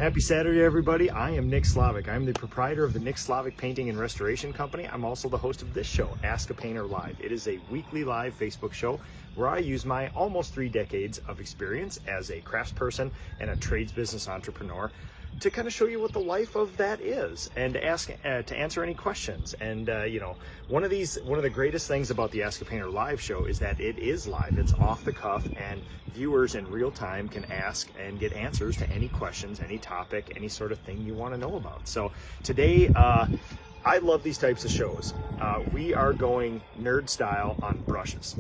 Happy Saturday, everybody. I am Nick Slavic. I'm the proprietor of the Nick Slavic Painting and Restoration Company. I'm also the host of this show, Ask a Painter Live. It is a weekly live Facebook show where I use my almost 3 decades of experience as a craftsperson and a trades business entrepreneur to kind of show you what the life of that is and ask to answer any questions. And one of the greatest things about the Ask a Painter Live show is that it is live. It's off the cuff, and viewers in real time can ask and get answers to any questions, any topic, any sort of thing you want to know about. So today, I love these types of shows. We are going nerd style on brushes.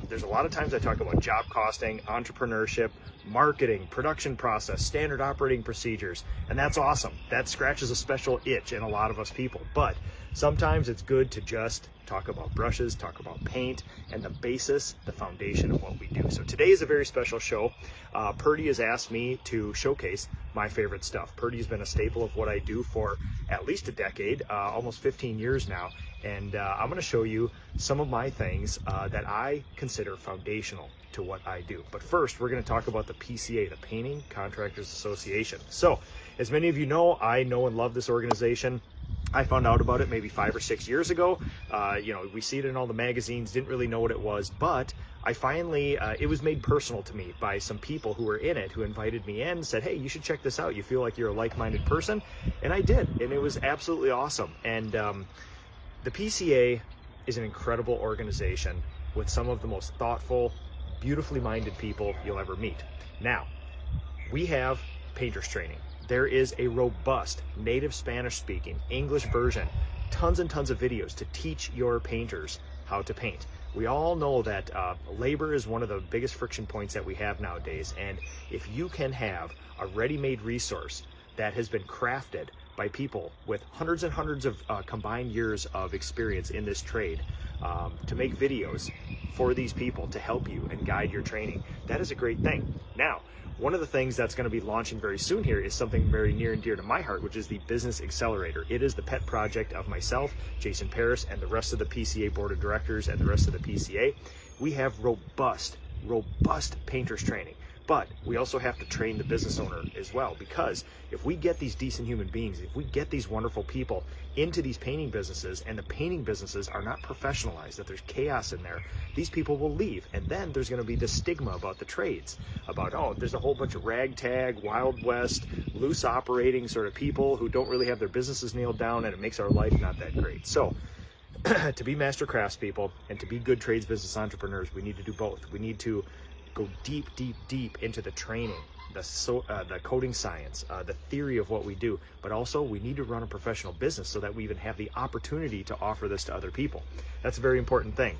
There's a lot of times I talk about job costing, entrepreneurship, marketing, production process, standard operating procedures, and that's awesome. That scratches a special itch in a lot of us people. But sometimes it's good to just talk about brushes, talk about paint, and the basis, the foundation of what we do. So today is a very special show. Purdy has asked me to showcase my favorite stuff. Purdy has been a staple of what I do for at least a decade, almost 15 years now. And I'm going to show you some of my things that I consider foundational to what I do. But first, we're going to talk about the PCA, the Painting Contractors Association. So, as many of you know, I know and love this organization. I found out about it maybe 5 or 6 years ago. We see it in all the magazines, didn't really know what it was, but I finally, it was made personal to me by some people who were in it, who invited me in and said, hey, you should check this out. You feel like you're a like-minded person? And I did, and it was absolutely awesome. And the PCA is an incredible organization with some of the most thoughtful, beautifully minded people you'll ever meet. Now, we have painters training. There is a robust native Spanish speaking English version, tons and tons of videos to teach your painters how to paint. We all know that labor is one of the biggest friction points that we have nowadays, and if you can have a ready-made resource that has been crafted by people with hundreds and hundreds of combined years of experience in this trade to make videos for these people to help you and guide your training, that is a great thing. Now, one of the things that's going to be launching very soon here is something very near and dear to my heart, which is the Business Accelerator. It is the pet project of myself, Jason Paris, and the rest of the PCA Board of Directors and the rest of the PCA. We have robust painters training. But we also have to train the business owner as well, because if we get these decent human beings, if we get these wonderful people into these painting businesses, and the painting businesses are not professionalized, that there's chaos in there, these people will leave. And then there's going to be this stigma about the trades, about, oh, there's a whole bunch of ragtag, Wild West, loose operating sort of people who don't really have their businesses nailed down, and it makes our life not that great. So to be master craftspeople and to be good trades business entrepreneurs, we need to do both. We need to go deep into the training, the coding science, the theory of what we do, but also we need to run a professional business so that we even have the opportunity to offer this to other people. That's a very important thing.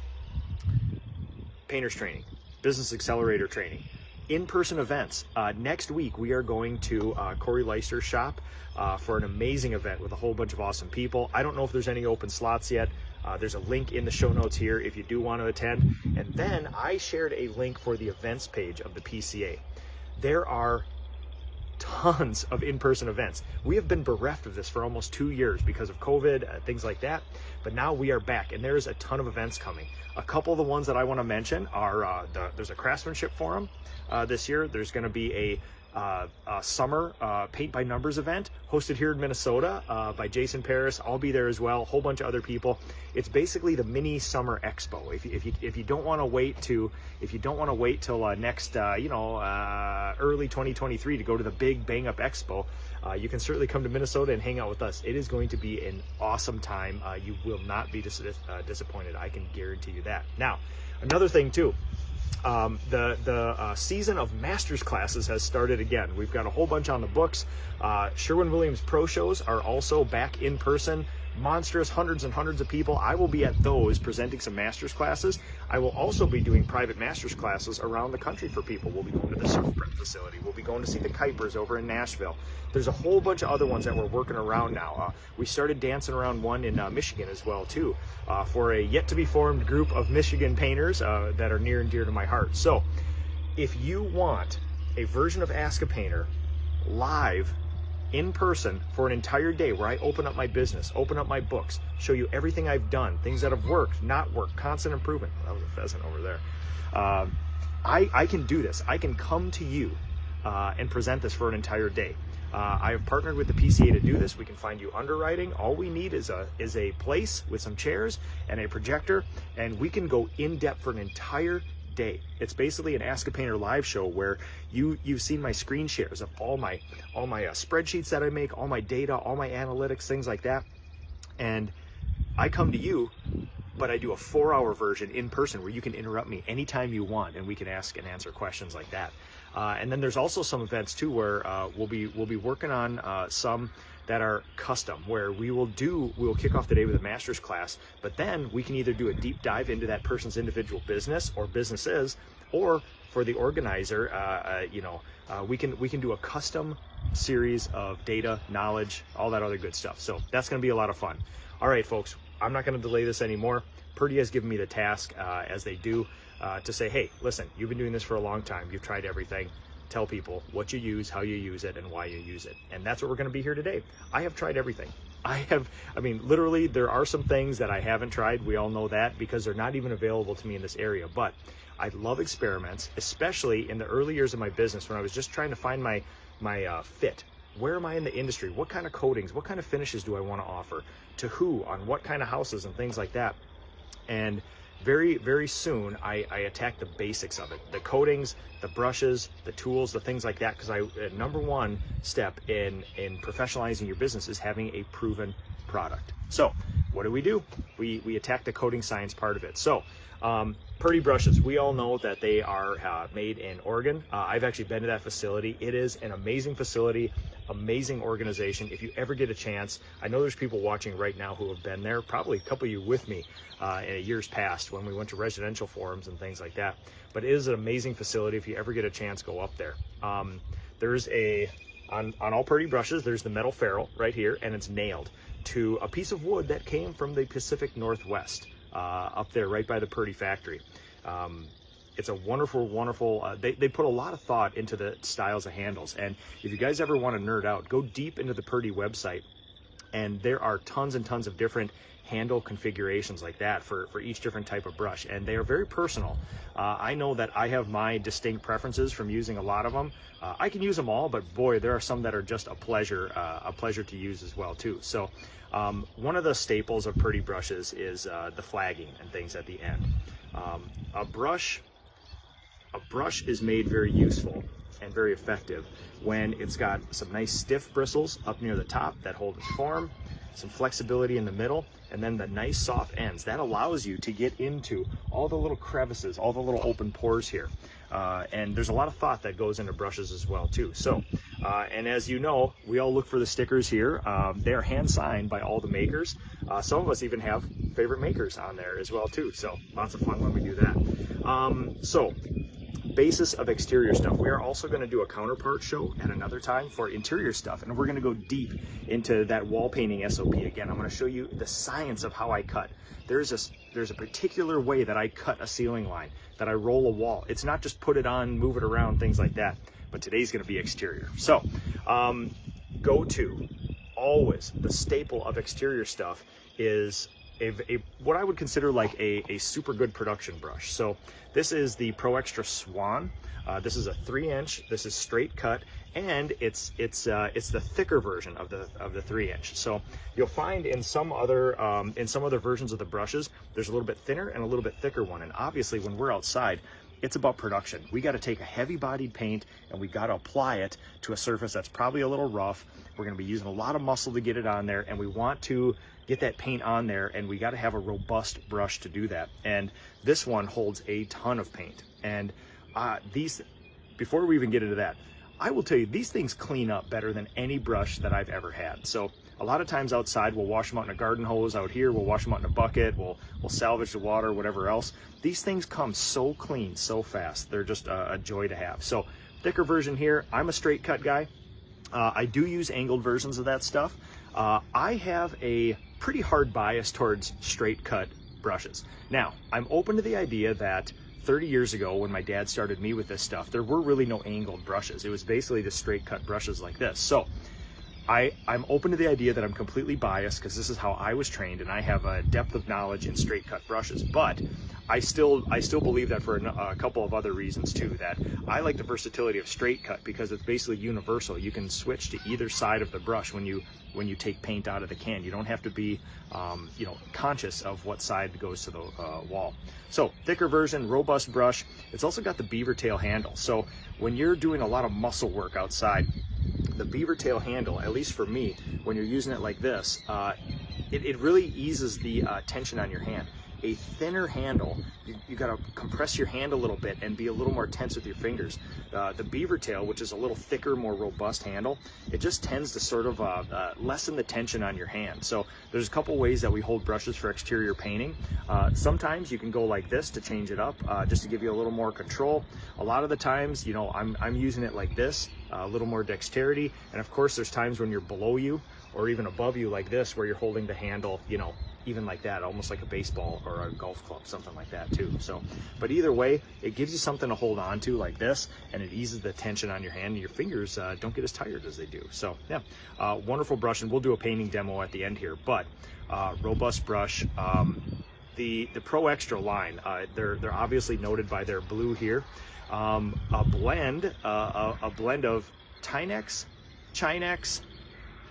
Painters training, business accelerator training, in-person events. Next week we are going to Corey Leister's shop for an amazing event with a whole bunch of awesome people. I don't know if there's any open slots yet. There's a link in the show notes here if you do want to attend. And then I shared a link for the events page of the PCA. There are tons of in-person events. We have been bereft of this for almost 2 years because of COVID, things like that. But now we are back, and there's a ton of events coming. A couple of the ones that I want to mention are there's a craftsmanship forum this year. There's going to be a summer Paint by Numbers event hosted here in Minnesota by Jason Paris. I'll be there as well, a whole bunch of other people. It's basically the mini summer expo. If you don't want to wait till next early 2023 to go to the big bang up expo, you can certainly come to Minnesota and hang out with us. It is going to be an awesome time. You will not be disappointed. I can guarantee you that. Now, another thing too. The season of master's classes has started again. We've got a whole bunch on the books. Sherwin Williams Pro Shows are also back in person. Monstrous, hundreds and hundreds of people. I will be at those presenting some master's classes. I will also be doing private master's classes around the country for people. We'll be going to the surf prep facility. We'll be going to see the Kuipers over in Nashville. There's a whole bunch of other ones that we're working around now. We started dancing around one in Michigan as well too, for a yet to be formed group of Michigan painters that are near and dear to my heart. So if you want a version of Ask a Painter live in person for an entire day where I open up my business, open up my books, show you everything I've done, things that have worked, not worked, constant improvement. That was a pheasant over there. I can do this. I can come to you and present this for an entire day. I have partnered with the PCA to do this. We can find you underwriting. All we need is a place with some chairs and a projector, and we can go in depth for an entire day. It's basically an Ask a Painter live show where you've seen my screen shares of all my spreadsheets that I make, all my data, all my analytics, things like that. And I come to you, but I do a 4-hour version in person where you can interrupt me anytime you want, and we can ask and answer questions like that. And then there's also some events too where we'll be working on some that are custom, where we'll kick off the day with a master's class, but then we can either do a deep dive into that person's individual business or businesses, or for the organizer, we can do a custom series of data, knowledge, all that other good stuff. So that's going to be a lot of fun. All right, folks, I'm not going to delay this anymore. Purdy has given me the task, as they do, to say, hey, listen, you've been doing this for a long time. You've tried everything. Tell people what you use, how you use it, and why you use it. And that's what we're going to be here today. I have tried everything. Literally, there are some things that I haven't tried. We all know that because they're not even available to me in this area. But I love experiments, especially in the early years of my business when I was just trying to find my fit. Where am I in the industry? What kind of coatings, what kind of finishes do I want to offer? To who, on what kind of houses and things like that. And very, very soon, I attacked the basics of it. The coatings, the brushes, the tools, the things like that, because number one step in professionalizing your business is having a proven product. So what do? We attack the coating science part of it. So Purdy brushes, we all know that they are made in Oregon. I've actually been to that facility. It is an amazing facility, amazing organization. If you ever get a chance, I know there's people watching right now who have been there, probably a couple of you with me in years past when we went to residential forums and things like that. But it is an amazing facility. If you ever get a chance, go up there. There's on all Purdy brushes, there's the metal ferrule right here, and it's nailed to a piece of wood that came from the Pacific Northwest. Up there right by the Purdy factory. It's a wonderful, they put a lot of thought into the styles of handles. And if you guys ever want to nerd out, go deep into the Purdy website, and there are tons and tons of different handle configurations like that for each different type of brush, and they are very personal. I know that I have my distinct preferences from using a lot of them. I can use them all, but boy, there are some that are just a pleasure to use as well too. So one of the staples of Purdy brushes is the flagging and things at the end. A brush is made very useful and very effective when it's got some nice stiff bristles up near the top that hold its form, some flexibility in the middle, and then the nice soft ends. That allows you to get into all the little crevices, all the little open pores here. And there's a lot of thought that goes into brushes as well too. So, and as you know, we all look for the stickers here. They are hand signed by all the makers. Some of us even have favorite makers on there as well too. So lots of fun when we do that. So basis of exterior stuff. We are also going to do a counterpart show at another time for interior stuff, and we're going to go deep into that wall painting SOP. Again, I'm going to show you the science of how I cut. There's a particular way that I cut a ceiling line, that I roll a wall. It's not just put it on, move it around, things like that. But today's going to be exterior. So go to always the staple of exterior stuff is what I would consider like a super good production brush. So this is the Pro Extra Swan. This is a 3-inch. This is straight cut, and it's the thicker version of the 3-inch. So you'll find in some other versions of the brushes, there's a little bit thinner and a little bit thicker one. And obviously, when we're outside, it's about production. We got to take a heavy-bodied paint and we got to apply it to a surface that's probably a little rough. We're going to be using a lot of muscle to get it on there, and we want to get that paint on there, and we got to have a robust brush to do that. And this one holds a ton of paint. And before we even get into that, I will tell you, these things clean up better than any brush that I've ever had. So a lot of times outside, we'll wash them out in a garden hose. Out here, we'll wash them out in a bucket. We'll salvage the water, whatever else. These things come so clean, so fast. They're just a joy to have. So thicker version here. I'm a straight cut guy. I do use angled versions of that stuff. I have a pretty hard bias towards straight cut brushes. Now, I'm open to the idea that 30 years ago, when my dad started me with this stuff, there were really no angled brushes. It was basically the straight cut brushes like this. So I'm open to the idea that I'm completely biased because this is how I was trained and I have a depth of knowledge in straight cut brushes, but I still believe that for a couple of other reasons too, that I like the versatility of straight cut because it's basically universal. You can switch to either side of the brush when you take paint out of the can. You don't have to be conscious of what side goes to the wall. So thicker version, robust brush. It's also got the beaver tail handle. So when you're doing a lot of muscle work outside, the beaver tail handle, at least for me, when you're using it like this, it really eases the tension on your hand. A thinner handle, you got to compress your hand a little bit and be a little more tense with your fingers. The beaver tail, which is a little thicker, more robust handle, it just tends to sort of lessen the tension on your hand. So there's a couple ways that we hold brushes for exterior painting. Sometimes you can go like this to change it up, just to give you a little more control. A lot of the times, I'm using it like this, a little more dexterity. And of course, there's times when you're below you or even above you like this, where you're holding the handle, even like that, almost like a baseball or a golf club, something like that too. So, but either way, it gives you something to hold on to like this, and it eases the tension on your hand, and your fingers don't get as tired as they do. So yeah, wonderful brush, and we'll do a painting demo at the end here, but robust brush. The Pro Extra line, they're obviously noted by their blue here. A blend of Chinex,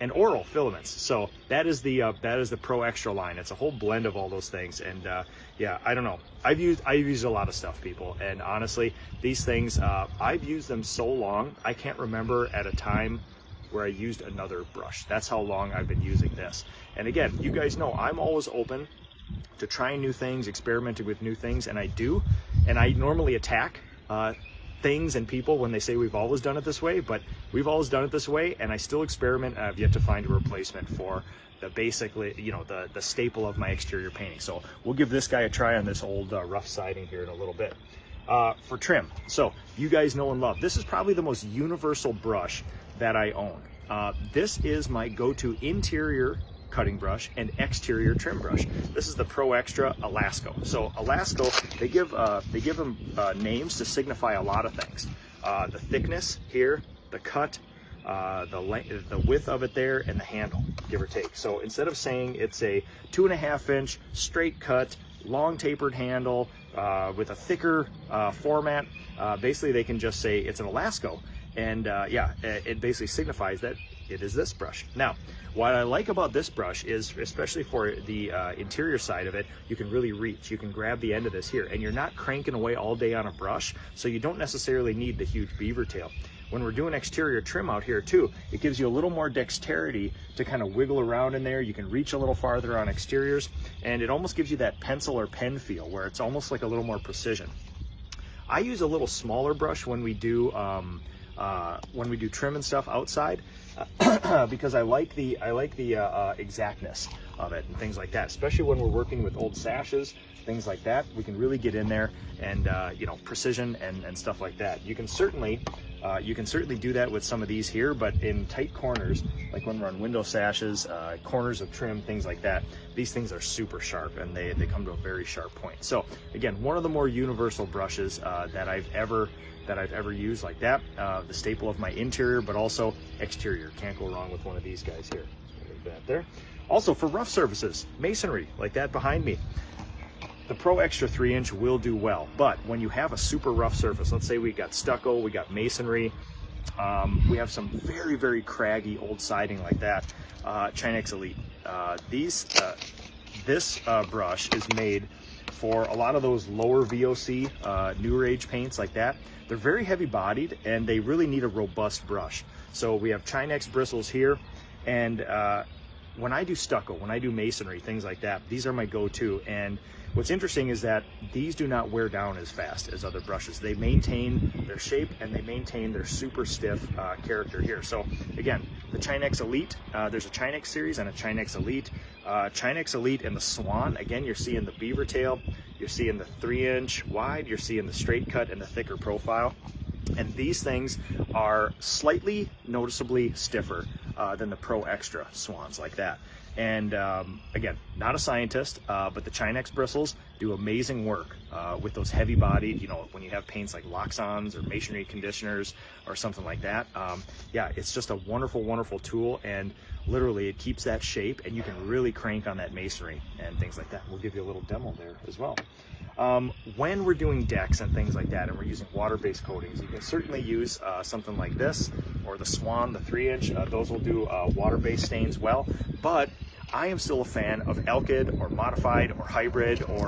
and oral filaments. So that is the Pro Extra line. It's a whole blend of all those things. And yeah, I don't know. I've used a lot of stuff, people. And honestly, these things, I've used them so long, I can't remember at a time where I used another brush. That's how long I've been using this. And again, you guys know I'm always open to trying new things, experimenting with new things, and I do. And I normally attack things and people when they say we've always done it this way, but we've always done it this way, and I still experiment. I've yet to find a replacement for the the staple of my exterior painting. So we'll give this guy a try on this old rough siding here in a little bit. For trim, so you guys know and love, this is probably the most universal brush that I own. This is my go-to interior cutting brush and exterior trim brush. This is the Pro Extra Elasco. So Elasco, they give them names to signify a lot of things. The thickness here, the cut, the width of it there, and the handle, give or take. So instead of saying it's a 2.5 inch straight cut, long tapered handle with a thicker format, basically they can just say it's an Elasco. And yeah, it basically signifies that it is this brush. Now, what I like about this brush is, especially for the interior side of it, you can really reach. You can grab the end of this here, and you're not cranking away all day on a brush, so you don't necessarily need the huge beaver tail. When we're doing exterior trim out here too, it gives you a little more dexterity to kind of wiggle around in there. You can reach a little farther on exteriors, and it almost gives you that pencil or pen feel where it's almost like a little more precision. I use a little smaller brush when we do trim and stuff outside, because I like the exactness of it and things like that. Especially when we're working with old sashes, things like that, we can really get in there and precision and stuff like that. You can certainly do that with some of these here, but in tight corners, like when we're on window sashes, corners of trim, things like that, these things are super sharp, and they come to a very sharp point. So again, one of the more universal brushes that I've ever used like that, the staple of my interior, but also exterior. Can't go wrong with one of these guys here. Like that there. Also for rough surfaces, masonry, like that behind me, the Pro Extra 3-inch will do well. But when you have a super rough surface, let's say we got stucco, we got masonry, we have some very, very craggy old siding like that, Chinex Elite. This brush is made for a lot of those lower VOC, newer age paints like that. They're very heavy bodied, and they really need a robust brush. So we have Chinex bristles here, and when I do stucco, when I do masonry, things like that, these are my go-to. And what's interesting is that these do not wear down as fast as other brushes. They maintain their shape, and they maintain their super stiff character here. So again, the Chinex Elite, there's a Chinex series and a Chinex Elite. Chinex Elite and the Swan, again, you're seeing the beaver tail, you're seeing the 3-inch wide, you're seeing the straight cut and the thicker profile. And these things are slightly noticeably stiffer than the Pro Extra Swans like that. And again, not a scientist, but the Chinex bristles do amazing work with those heavy bodied, you know, when you have paints like Loxons or masonry conditioners or something like that. Yeah, it's just a wonderful, wonderful tool, and literally it keeps that shape, and you can really crank on that masonry and things like that. We'll give you a little demo there as well. When we're doing decks and things like that, and we're using water-based coatings, you can certainly use something like this, or the Swan, the 3-inch. Those will do water-based stains well, but I am still a fan of alkyd or modified or hybrid or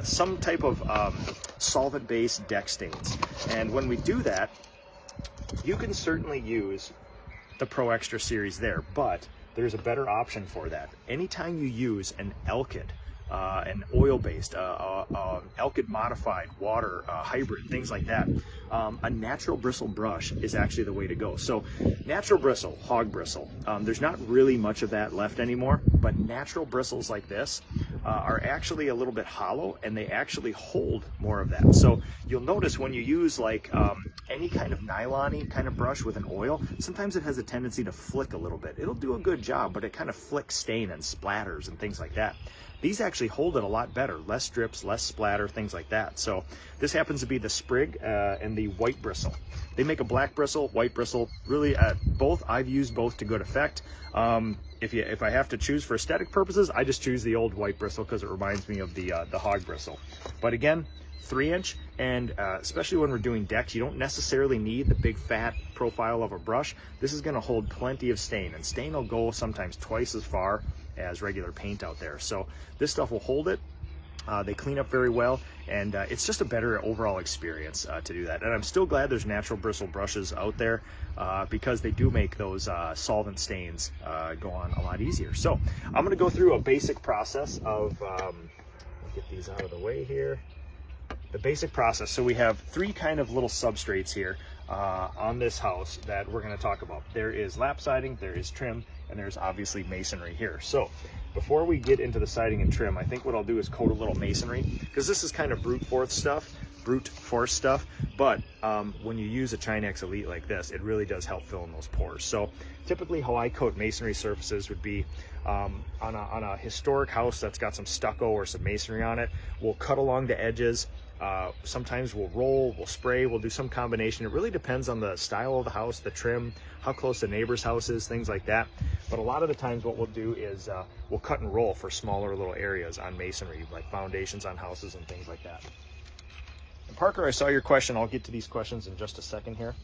some type of solvent-based deck stains. And when we do that, you can certainly use the Pro Extra series there, but there's a better option for that. Anytime you use an alkyd, an oil-based, alkyd modified, water, hybrid, things like that, a natural bristle brush is actually the way to go. So natural bristle, hog bristle, there's not really much of that left anymore, but natural bristles like this are actually a little bit hollow, and they actually hold more of that. So you'll notice when you use like any kind of nylon-y kind of brush with an oil, sometimes it has a tendency to flick a little bit. It'll do a good job, but it kind of flicks stain and splatters and things like that. These actually hold it a lot better, less drips, less splatter, things like that. So this happens to be the Sprig and the white bristle. They make a black bristle, white bristle, really both. I've used both to good effect. If I have to choose for aesthetic purposes, I just choose the old white bristle because it reminds me of the hog bristle. But again, 3-inch, and especially when we're doing decks, you don't necessarily need the big fat profile of a brush. This is going to hold plenty of stain, and stain will go sometimes twice as far as regular paint out there. So this stuff will hold it. They clean up very well, and it's just a better overall experience to do that. And I'm still glad there's natural bristle brushes out there because they do make those solvent stains go on a lot easier. So I'm going to go through a basic process of, get these out of the way here. The basic process. So we have 3 kind of little substrates here on this house that we're going to talk about. There is lap siding, there is trim, and there's obviously masonry here. So before we get into the siding and trim, I think what I'll do is coat a little masonry, because this is kind of brute force stuff, but when you use a Chinex Elite like this, it really does help fill in those pores. So typically how I coat masonry surfaces would be on a historic house that's got some stucco or some masonry on it, we'll cut along the edges. Sometimes we'll roll, we'll spray, we'll do some combination. It really depends on the style of the house, the trim, how close the neighbor's house is, things like that. But a lot of the times what we'll do is we'll cut and roll for smaller little areas on masonry, like foundations on houses and things like that. And Parker, I saw your question. I'll get to these questions in just a second here.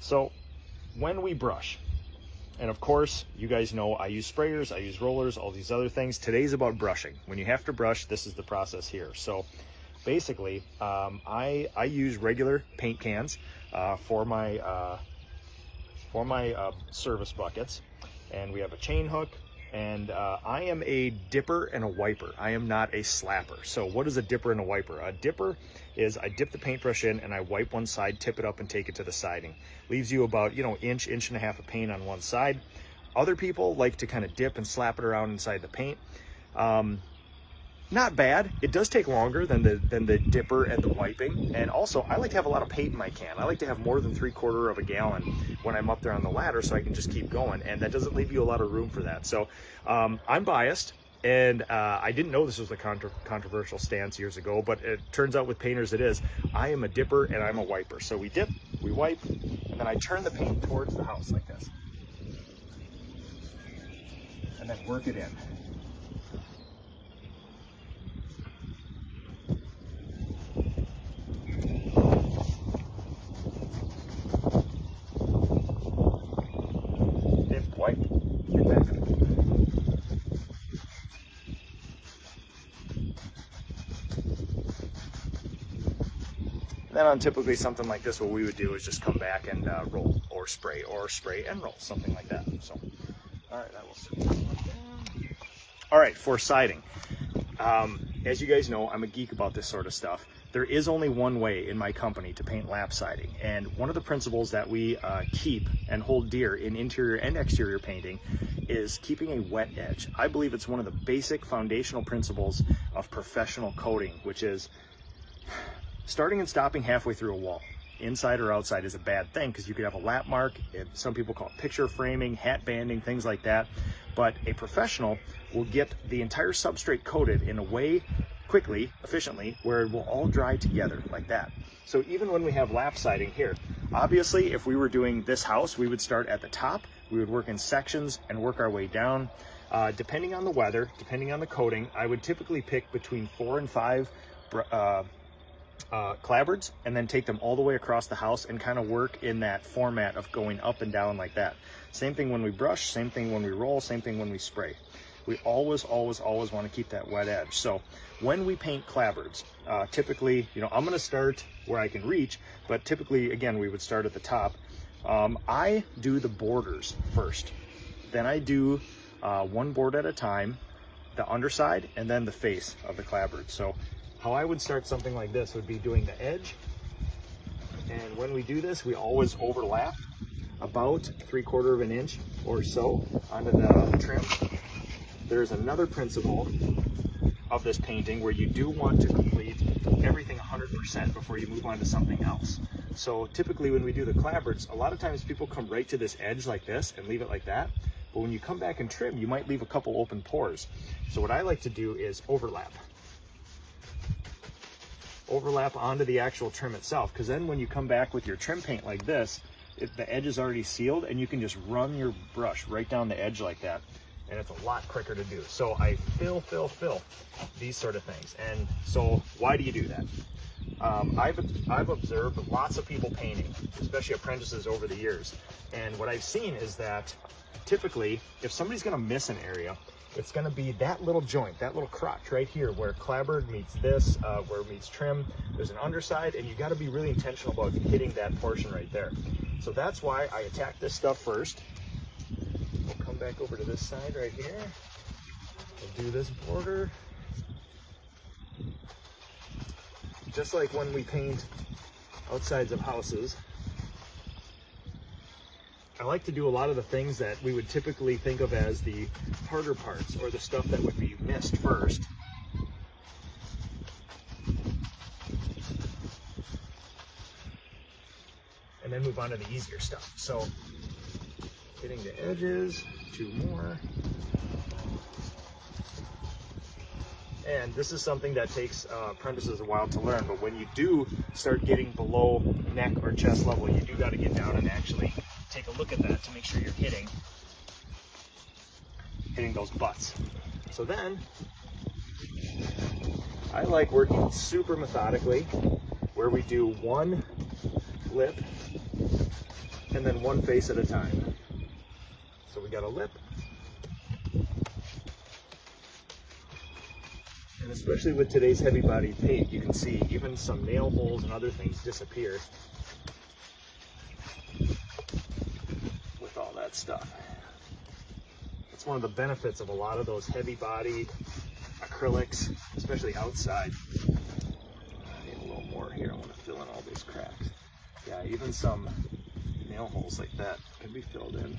So when we brush, and of course, you guys know I use sprayers, I use rollers, all these other things. Today's about brushing. When you have to brush, this is the process here. So basically, I use regular paint cans for my service buckets, and we have a chain hook, and I am a dipper and a wiper. I am not a slapper. So what is a dipper and a wiper? A dipper is I dip the paintbrush in and I wipe one side, tip it up, and take it to the siding. Leaves you about, inch and a half of paint on one side. Other people like to kind of dip and slap it around inside the paint. Not bad. It does take longer than the dipper and the wiping. And also, I like to have a lot of paint in my can. I like to have more than 3/4 of a gallon when I'm up there on the ladder so I can just keep going. And that doesn't leave you a lot of room for that. So I'm biased. And I didn't know this was a controversial stance years ago, but it turns out with painters it is. I am a dipper and I'm a wiper. So we dip, we wipe, and then I turn the paint towards the house like this. And then work it in. Wipe, get back. Then on typically something like this, what we would do is just come back and roll or spray and roll, something like that. So, all right, that will sit. All right, for siding. As you guys know, I'm a geek about this sort of stuff. There is only one way in my company to paint lap siding, and one of the principles that we keep and hold dear in interior and exterior painting is keeping a wet edge. I believe it's one of the basic foundational principles of professional coating, which is starting and stopping halfway through a wall. inside or outside, is a bad thing, because you could have a lap mark. Some people call it picture framing, hat banding, things like that. But a professional will get the entire substrate coated in a way, quickly, efficiently, where it will all dry together like that. So even when we have lap siding here, obviously if we were doing this house, we would start at the top, we would work in sections and work our way down. Depending on the weather, depending on the coating, I would typically pick between 4 and 5 clapboards, and then take them all the way across the house and kind of work in that format of going up and down like that. Same thing when we brush, same thing when we roll, same thing when we spray. We always want to keep that wet edge. So when we paint clapboards, typically, you know, I'm going to start where I can reach, but typically, again, we would start at the top. I do the borders first. Then I do one board at a time, the underside, and then the face of the clapboard. So how I would start something like this would be doing the edge. And when we do this, we always overlap about 3/4 of an inch or so onto the trim. There's another principle of this painting where you do want to complete everything 100% before you move on to something else. So typically when we do the clapboards, a lot of times people come right to this edge like this and leave it like that. But when you come back and trim, you might leave a couple open pores. So what I like to do is overlap onto the actual trim itself, because then when you come back with your trim paint like this, the edge is already sealed and you can just run your brush right down the edge like that, and it's a lot quicker to do. So I fill these sort of things. And so why do you do that? I've observed lots of people painting, especially apprentices, over the years, and what I've seen is that typically if somebody's going to miss an area, it's going to be that little joint, that little crotch right here where clapboard meets this, where it meets trim. There's an underside, and you got to be really intentional about hitting that portion right there. So that's why I attack this stuff first. We'll come back over to this side right here. We'll do this border. Just like when we paint outsides of houses, I like to do a lot of the things that we would typically think of as the harder parts, or the stuff that would be missed first. And then move on to the easier stuff. So hitting the edges, 2 more. And this is something that takes apprentices a while to learn, but when you do start getting below neck or chest level, you do got to get down and actually take a look at that to make sure you're hitting those butts. So then I like working super methodically, where we do one lip and then one face at a time. So we got a lip, and especially with today's heavy body paint, you can see even some nail holes and other things disappear with all that stuff. That's one of the benefits of a lot of those heavy body acrylics, especially outside. I need a little more here. I want to fill in all these cracks. Yeah, even some nail holes like that can be filled in.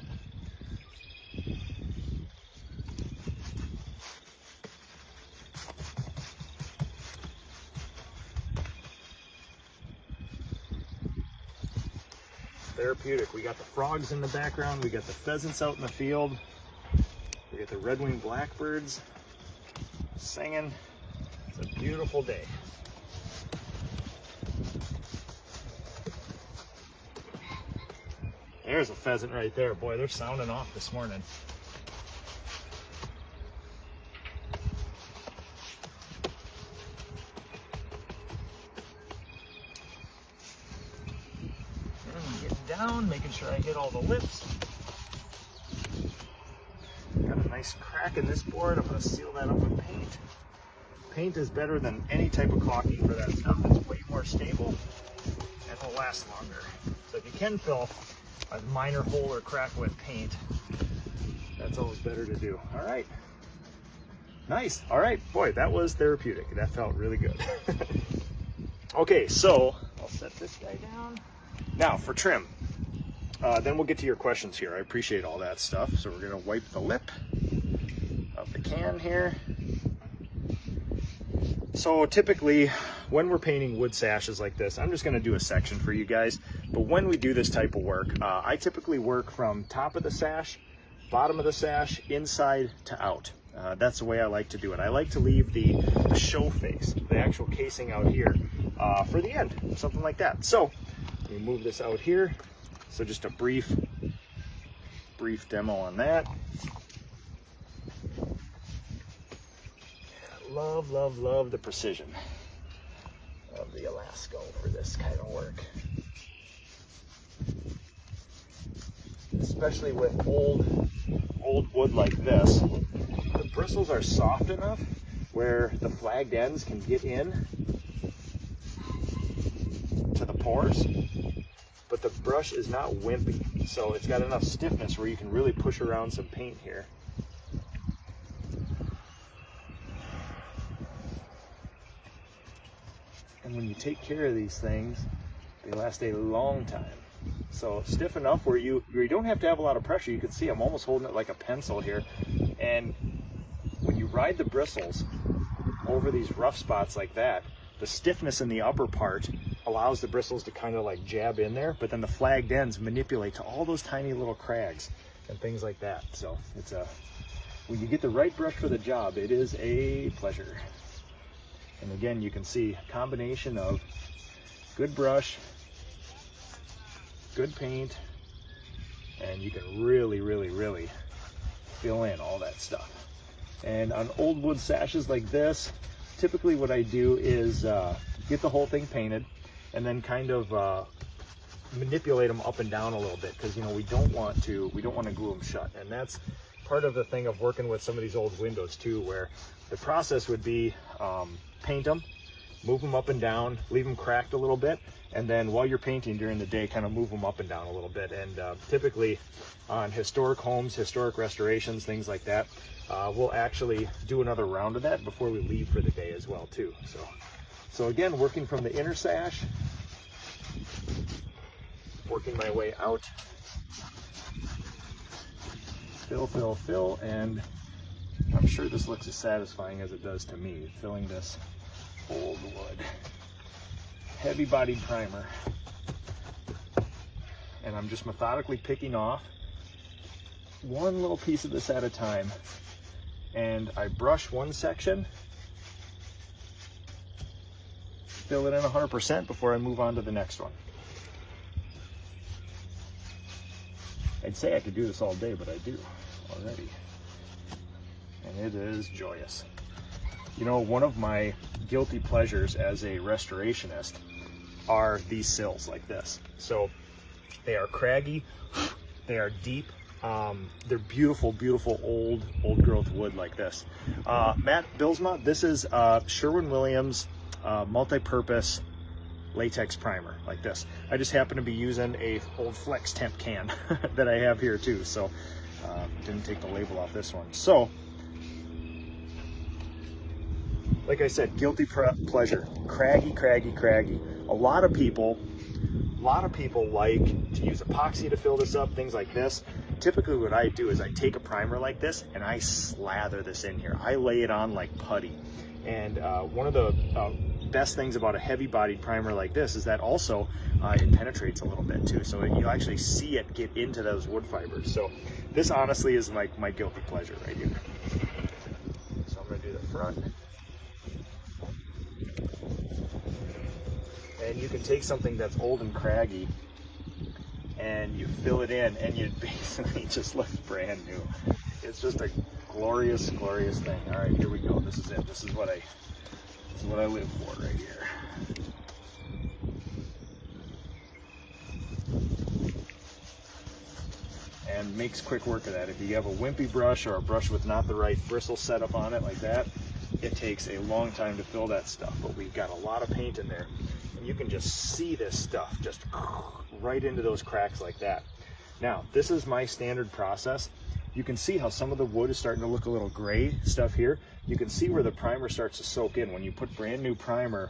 Therapeutic. We got the frogs in the background, we got the pheasants out in the field, we got the red-winged blackbirds singing. It's a beautiful day. There's a pheasant right there. Boy, they're sounding off this morning. Down, making sure I hit all the lips. Got a nice crack in this board. I'm going to seal that up with paint. Paint is better than any type of caulking for that stuff. It's way more stable and will last longer. So if you can fill a minor hole or crack with paint, that's always better to do. All right. Nice. All right. Boy, that was therapeutic. That felt really good. Okay, so I'll set this guy down. Now for trim. Then we'll get to your questions here. I appreciate all that stuff. So we're going to wipe the lip of the can here. So typically when we're painting wood sashes like this, I'm just going to do a section for you guys, but when we do this type of work, I typically work from top of the sash, bottom of the sash, inside to out. That's the way I like to do it. I like to leave the show face, the actual casing out here, for the end, something like that. So let me move this out here. So just a brief demo on that. Love, love, love the precision of the Elasco for this kind of work. Especially with old wood like this, the bristles are soft enough where the flagged ends can get in to the pores, but the brush is not wimpy, so it's got enough stiffness where you can really push around some paint here. And when you take care of these things, they last a long time. So stiff enough where you don't have to have a lot of pressure. You can see I'm almost holding it like a pencil here. And when you ride the bristles over these rough spots like that, the stiffness in the upper part allows the bristles to kind of like jab in there, but then the flagged ends manipulate to all those tiny little crags and things like that. So it's when you get the right brush for the job, it is a pleasure. And again, you can see a combination of good brush, good paint, and you can really, really, really fill in all that stuff. And on old wood sashes like this, typically what I do is get the whole thing painted and then kind of manipulate them up and down a little bit, because we don't want to glue them shut. And that's part of the thing of working with some of these old windows too, where the process would be paint them, move them up and down, leave them cracked a little bit, and then while you're painting during the day, kind of move them up and down a little bit. And typically on historic homes, historic restorations, things like that, we'll actually do another round of that before we leave for the day as well too. So again, working from the inner sash, working my way out, fill, fill, fill, and I'm sure this looks as satisfying as it does to me, filling this old wood. Heavy bodied primer. And I'm just methodically picking off one little piece of this at a time. And I brush one section, fill it in 100% before I move on to the next one. I'd say I could do this all day, but I do already. And it is joyous. One of my guilty pleasures as a restorationist are these sills like this. So they are craggy, they are deep, they're beautiful, beautiful old growth wood like this. Matt Bilsma, this is Sherwin Williams multi-purpose latex primer like this. I just happen to be using a old Flex Temp can that I have here too, so didn't take the label off this one. So like I said, guilty pleasure, craggy, craggy, craggy. A lot of people like to use epoxy to fill this up, things like this. Typically what I do is I take a primer like this and I slather this in here. I lay it on like putty. And one of the best things about a heavy bodied primer like this is that also it penetrates a little bit too. So you actually see it get into those wood fibers. So this honestly is like my guilty pleasure right here. So I'm gonna do the front. And you can take something that's old and craggy and you fill it in and you basically just look brand new. It's just a glorious, glorious thing. All right, here we go. This is it. This is what I live for right here. And makes quick work of that. If you have a wimpy brush or a brush with not the right bristle setup on it like that, it takes a long time to fill that stuff, but we've got a lot of paint in there. And you can just see this stuff just right into those cracks like that. Now, this is my standard process. You can see how some of the wood is starting to look a little gray stuff here. You can see where the primer starts to soak in. When you put brand new primer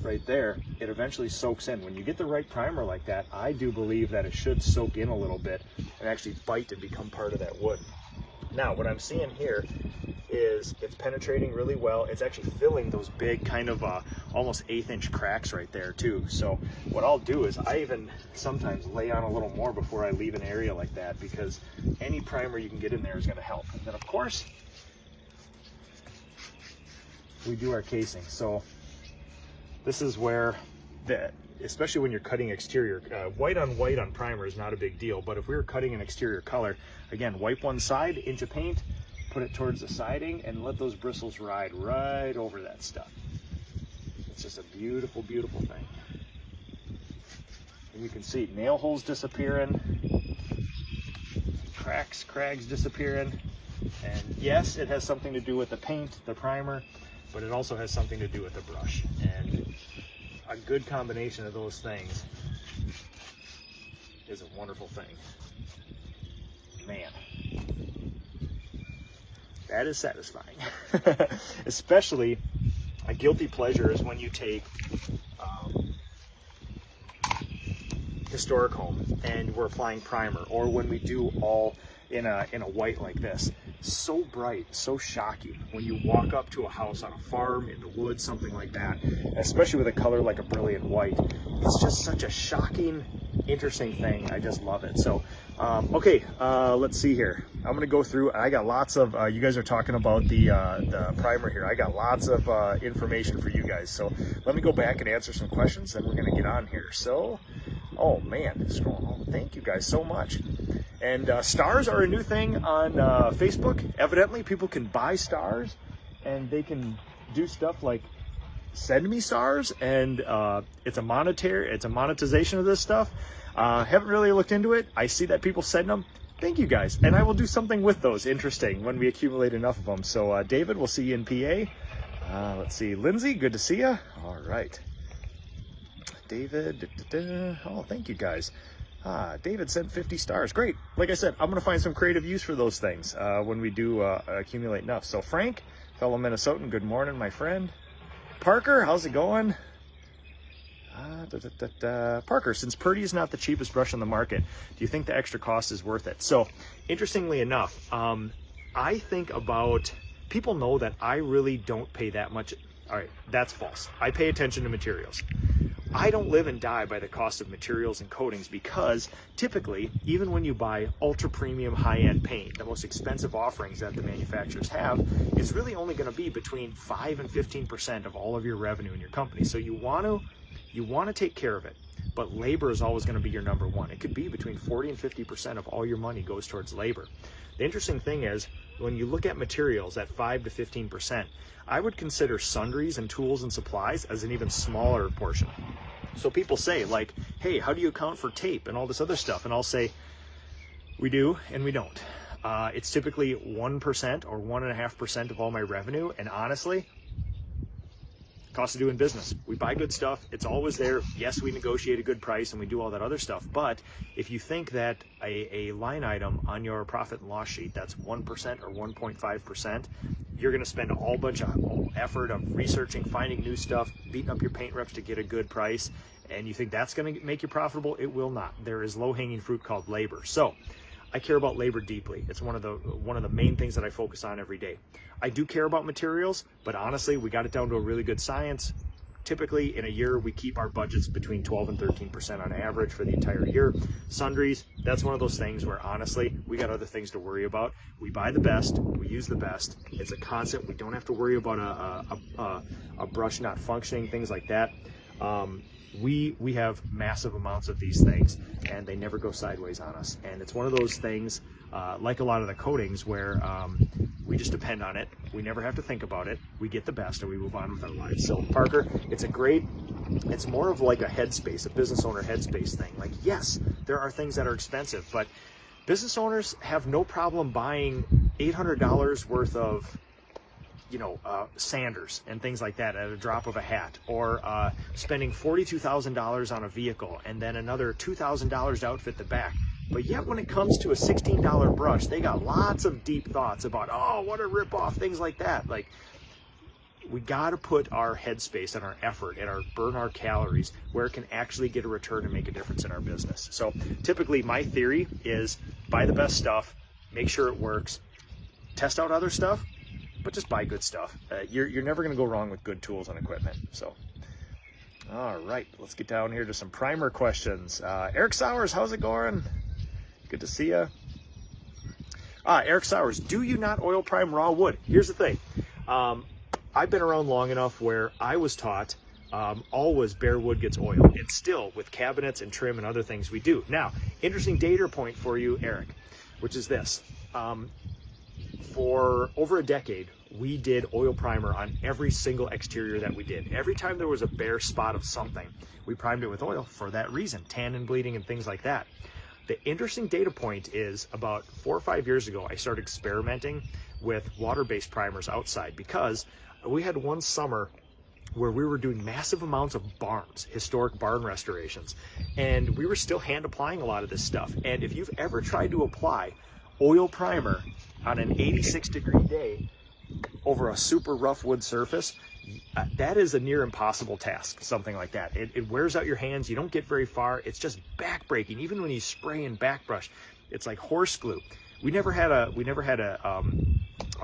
right there, it eventually soaks in. When you get the right primer like that, I do believe that it should soak in a little bit and actually bite and become part of that wood. Now, what I'm seeing here is it's penetrating really well. It's actually filling those big kind of almost 1/8 inch cracks right there too. So what I'll do is I even sometimes lay on a little more before I leave an area like that, because any primer you can get in there is going to help. And then of course we do our casing. So this is where especially when you're cutting exterior, white on primer is not a big deal, but if we were cutting an exterior color, again, wipe one side, inch of paint, put it towards the siding, and let those bristles ride right over that stuff. It's just a beautiful, beautiful thing. And you can see nail holes disappearing, crags disappearing, and yes, it has something to do with the paint, the primer, but it also has something to do with the brush. And a good combination of those things is a wonderful thing. Man, that is satisfying. Especially a guilty pleasure is when you take historic home and we're applying primer, or when we do all in a white like this. So bright, so shocking when you walk up to a house on a farm, in the woods, something like that, especially with a color like a brilliant white. It's just such a shocking, interesting thing. I just love it. So okay, let's see here. I'm gonna go through. I got lots of you guys are talking about the primer here. I got lots of information for you guys, so let me go back and answer some questions, and we're gonna get on here. So oh man, thank you guys so much. And stars are a new thing on Facebook. Evidently, people can buy stars, and they can do stuff like send me stars, and it's a monetization of this stuff. Haven't really looked into it. I see that people send them. Thank you guys, and I will do something with those. Interesting when we accumulate enough of them. So David, we'll see you in PA. Let's see, Lindsay, good to see you. All right, David. Oh, thank you guys. David sent 50 stars. Great. Like I said, I'm going to find some creative use for those things when we do accumulate enough. So Frank, fellow Minnesotan, good morning, my friend. Parker, how's it going? Parker, since Purdy is not the cheapest brush on the market, do you think the extra cost is worth it? So interestingly enough, I think about, people know that I really don't pay that much. All right, that's false. I pay attention to materials. I don't live and die by the cost of materials and coatings, because typically, even when you buy ultra premium high-end paint, the most expensive offerings that the manufacturers have, it's really only going to be between 5 and 15% of all of your revenue in your company. So you want to take care of it, but labor is always going to be your number one. It could be between 40 and 50% of all your money goes towards labor. The interesting thing is, when you look at materials at 5 to 15%, I would consider sundries and tools and supplies as an even smaller portion. So people say, like, hey, how do you account for tape and all this other stuff? And I'll say, we do and we don't. It's typically 1% or 1.5% of all my revenue. And honestly, cost of doing business. We buy good stuff. It's always there. Yes, we negotiate a good price and we do all that other stuff. But if you think that a line item on your profit and loss sheet, that's 1% or 1.5%, you're going to spend a whole bunch of effort of researching, finding new stuff, beating up your paint reps to get a good price, and you think that's going to make you profitable, it will not. There is low-hanging fruit called labor. So I care about labor deeply. It's one of the main things that I focus on every day. I do care about materials, but honestly, we got it down to a really good science. Typically, in a year, we keep our budgets between 12 and 13% on average for the entire year. Sundries, that's one of those things where, honestly, we got other things to worry about. We buy the best, we use the best. It's a constant. We don't have to worry about a brush not functioning, things like that. We have massive amounts of these things, and they never go sideways on us. And it's one of those things, like a lot of the coatings, where we just depend on it. We never have to think about it. We get the best, and we move on with our lives. So Parker, it's more of like a headspace, a business owner headspace thing. Like, yes, there are things that are expensive, but business owners have no problem buying $800 worth of sanders and things like that at a drop of a hat, or spending $42,000 on a vehicle and then another $2,000 to outfit the back. But yet when it comes to a $16 brush, they got lots of deep thoughts about, oh, what a rip-off, things like that. Like, we got to put our headspace and our effort and burn our calories where it can actually get a return and make a difference in our business. So typically my theory is buy the best stuff, make sure it works, test out other stuff, but just buy good stuff. You're never going to go wrong with good tools and equipment. So, all right, let's get down here to some primer questions. Eric Sowers, how's it going? Good to see you. Eric Sowers, do you not oil prime raw wood? Here's the thing. I've been around long enough where I was taught always bare wood gets oiled. And still, with cabinets and trim and other things, we do. Now, interesting data point for you, Eric, which is this. For over a decade, we did oil primer on every single exterior that we did. Every time there was a bare spot of something, we primed it with oil for that reason, tannin bleeding and things like that. The interesting data point is about 4 or 5 years ago, I started experimenting with water-based primers outside because we had one summer where we were doing massive amounts of barns, historic barn restorations, and we were still hand applying a lot of this stuff. And if you've ever tried to apply oil primer on an 86-degree day over a super rough wood surface, that is a near impossible task, something like that. It wears out your hands. You don't get very far. It's just backbreaking. Even when you spray and backbrush, it's like horse glue. We never had a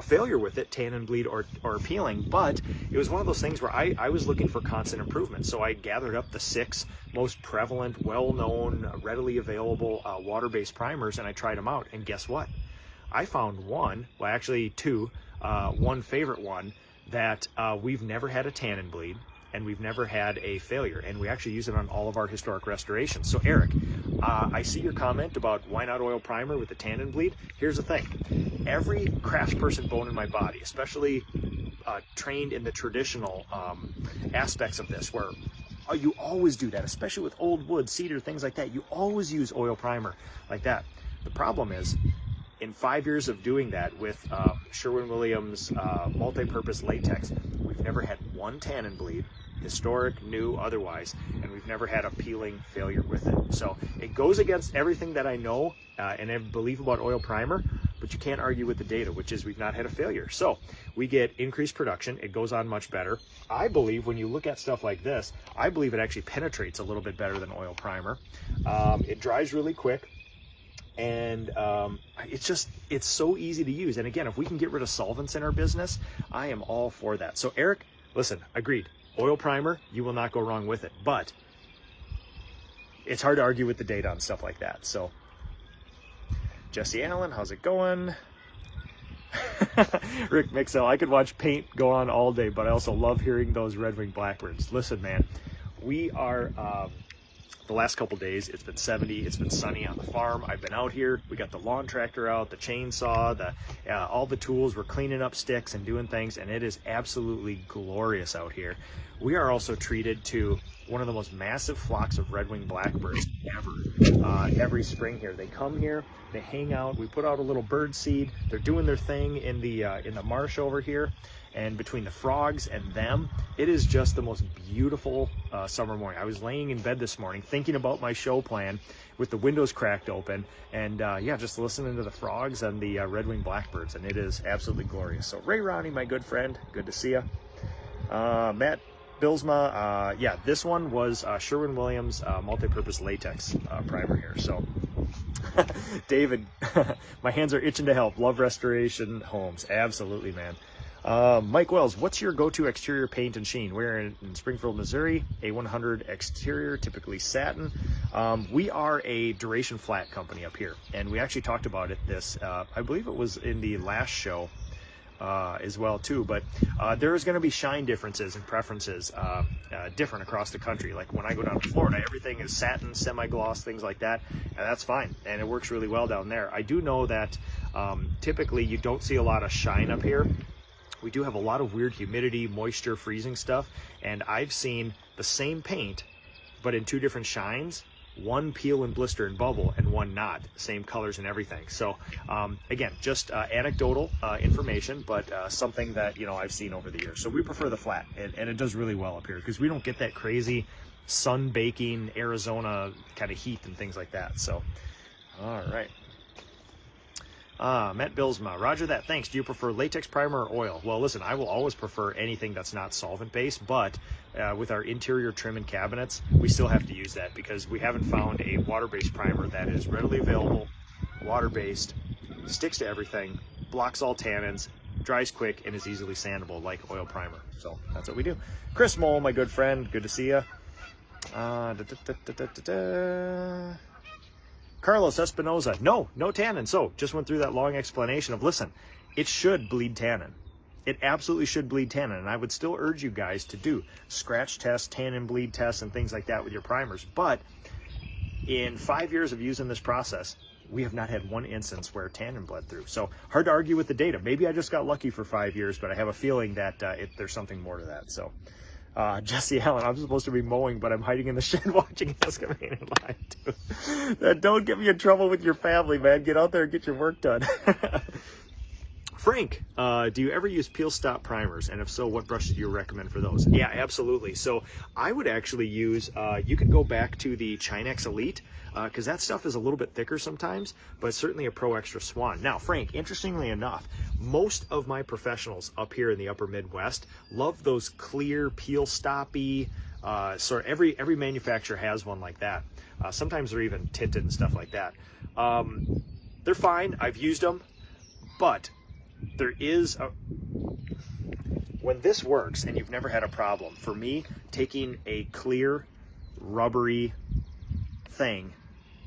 failure with it, tannin bleed or peeling, but it was one of those things where I was looking for constant improvement. So I gathered up the 6 most prevalent, well-known, readily available water-based primers, and I tried them out. And guess what? I found one, well actually 2, one favorite one, that we've never had a tannin bleed and we've never had a failure, and we actually use it on all of our historic restorations. So Eric, I see your comment about why not oil primer with the tannin bleed. Here's the thing. Every craftsperson bone in my body, especially trained in the traditional aspects of this, where you always do that, especially with old wood, cedar, things like that. You always use oil primer like that. The problem is, in 5 years of doing that with Sherwin Williams multi-purpose latex, we've never had one tannin bleed, historic, new, otherwise, and we've never had a peeling failure with it. So it goes against everything that I know and I believe about oil primer, but you can't argue with the data, which is we've not had a failure. So we get increased production. It goes on much better. I believe when you look at stuff like this, I believe it actually penetrates a little bit better than oil primer. It dries really quick. And it's so easy to use. And again, if we can get rid of solvents in our business, I am all for that. So Eric, listen, agreed. Oil primer, you will not go wrong with it. But it's hard to argue with the data on stuff like that. So Jesse Allen, how's it going? Rick Mixell, I could watch paint go on all day, but I also love hearing those red-winged blackbirds. Listen, man, we are... the last couple days, it's been 70, it's been sunny on the farm. I've been out here, we got the lawn tractor out, the chainsaw, all the tools, we're cleaning up sticks and doing things, and it is absolutely glorious out here. We are also treated to one of the most massive flocks of red-winged blackbirds ever. Every spring here, they come here, they hang out, we put out a little bird seed, they're doing their thing in the marsh over here. And between the frogs and them, it is just the most beautiful summer morning. I was laying in bed this morning thinking about my show plan with the windows cracked open, and yeah, just listening to the frogs and the red-winged blackbirds, and it is absolutely glorious. So Ray Ronnie, my good friend, good to see you. Matt Bilsma, yeah, this one was Sherwin Williams multi-purpose latex primer here. So David, my hands are itching to help. Love restoration homes. Absolutely, man. Mike Wells, what's your go-to exterior paint and sheen? We're in Springfield, Missouri, A100 exterior, typically satin. We are a duration flat company up here, and we actually talked about this, I believe it was in the last show as well too, but there's going to be shine differences and preferences different across the country. Like when I go down to Florida, everything is satin, semi-gloss, things like that, and that's fine, and it works really well down there. I do know that typically you don't see a lot of shine up here. We do have a lot of weird humidity, moisture, freezing stuff, and I've seen the same paint, but in 2 different shines, one peel and blister and bubble and one not, same colors and everything. So again, just anecdotal information, but something that, you know, I've seen over the years. So we prefer the flat, and it does really well up here because we don't get that crazy sun baking Arizona kind of heat and things like that. So, all right. Matt Bilsma, roger that, thanks. Do you prefer latex primer or oil? Well, listen, I will always prefer anything that's not solvent-based, but with our interior trim and cabinets, we still have to use that because we haven't found a water-based primer that is readily available, water-based, sticks to everything, blocks all tannins, dries quick, and is easily sandable like oil primer. So that's what we do. Chris Mole, my good friend, good to see you. Carlos Espinoza, no tannin. So just went through that long explanation of, listen, it should bleed tannin. It absolutely should bleed tannin, and I would still urge you guys to do scratch tests, tannin bleed tests, and things like that with your primers. But in 5 years of using this process, we have not had one instance where tannin bled through. So hard to argue with the data. Maybe I just got lucky for 5 years, but I have a feeling that there's something more to that. So Jesse Allen, I'm supposed to be mowing, but I'm hiding in the shed watching excavating live too. Don't get me in trouble with your family, man. Get out there and get your work done. Frank, do you ever use peel stop primers? And if so, what brushes do you recommend for those? Yeah, absolutely. So I would actually use, you can go back to the Chinex Elite, because that stuff is a little bit thicker sometimes, but it's certainly a Pro Extra Swan. Now, Frank, interestingly enough, most of my professionals up here in the upper Midwest love those clear peel stoppy, so every manufacturer has one like that. Sometimes they're even tinted and stuff like that. They're fine. I've used them, but there is when this works and you've never had a problem, for me, taking a clear rubbery thing